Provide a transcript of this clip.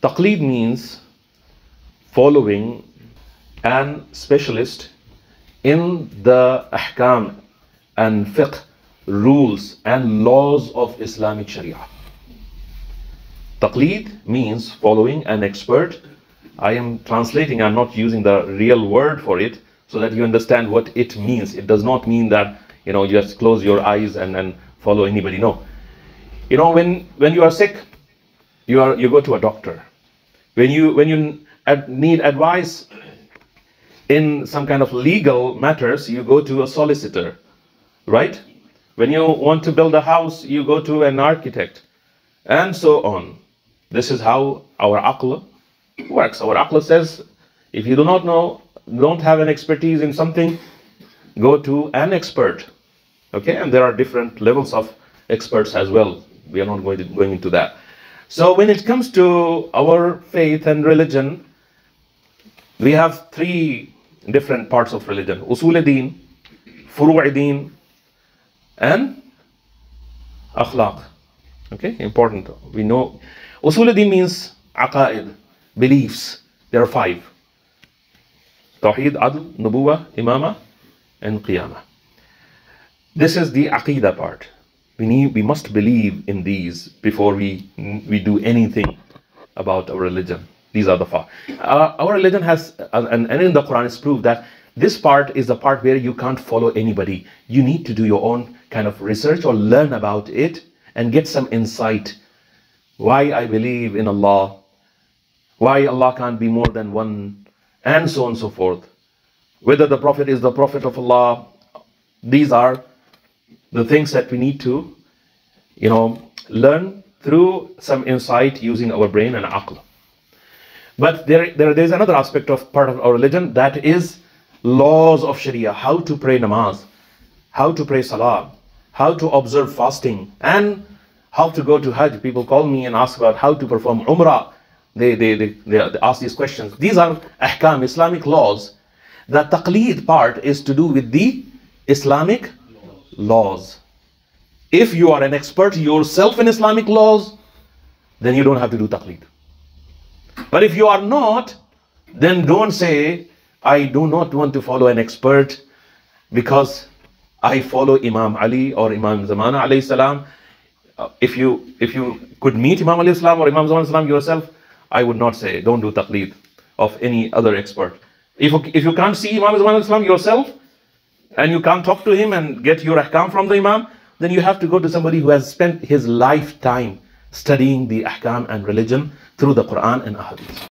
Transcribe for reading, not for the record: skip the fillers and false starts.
Taqlid means following an specialist in the ahkam and fiqh rules and laws of Islamic Sharia. Taqlid means following an expert. I am translating, I'm not using the real word for it so that you understand what it means. It does not mean that, you just close your eyes and follow anybody. No. When you are sick, you go to a doctor. When you need advice in some kind of legal matters, you go to a solicitor, right? When you want to build a house, you go to an architect, and so on. This is how our aql works. Our aql says, if you do not know, don't have an expertise in something, go to an expert. Okay, and there are different levels of experts as well. We are not going into that. So when it comes to our faith and religion, we have three different parts of religion: usul-e-deen, furu'-e-deen, and akhlaq. Okay, important. We know usul-e-deen means aqaid, beliefs. There are 5: Tawheed, Adl, Nubuwah, Imamah, and Qiyamah. This is the aqidah part. We must believe in these before we do anything about our religion. These are the 5. Our religion has, and in the Quran it's proved that this part is the part where you can't follow anybody. You need to do your own kind of research or learn about it and get some insight. Why I believe in Allah, why Allah can't be more than one, and so on and so forth. Whether the Prophet is the Prophet of Allah. These are the things that we need to, learn through some insight using our brain and aql. But there is another aspect of part of our religion, that is laws of Sharia. How to pray namaz, how to pray salah, how to observe fasting, and how to go to Hajj. People call me and ask about how to perform Umrah. They ask these questions. These are ahkam, Islamic laws. The taqlid part is to do with the Islamic laws. If you are an expert yourself in Islamic laws, then you don't have to do taqlid. But if you are not, then don't say, I do not want to follow an expert because I follow Imam Ali or Imam Zamana alayhi salam. If you could meet Imam alayhi salam or Imam Zamana alayhi salam yourself, I would not say, don't do taqlid of any other expert. If you can't see Imam Zamana alayhi salam yourself, and you can't talk to him and get your ahkam from the Imam, then you have to go to somebody who has spent his lifetime studying the ahkam and religion through the Quran and Ahadith.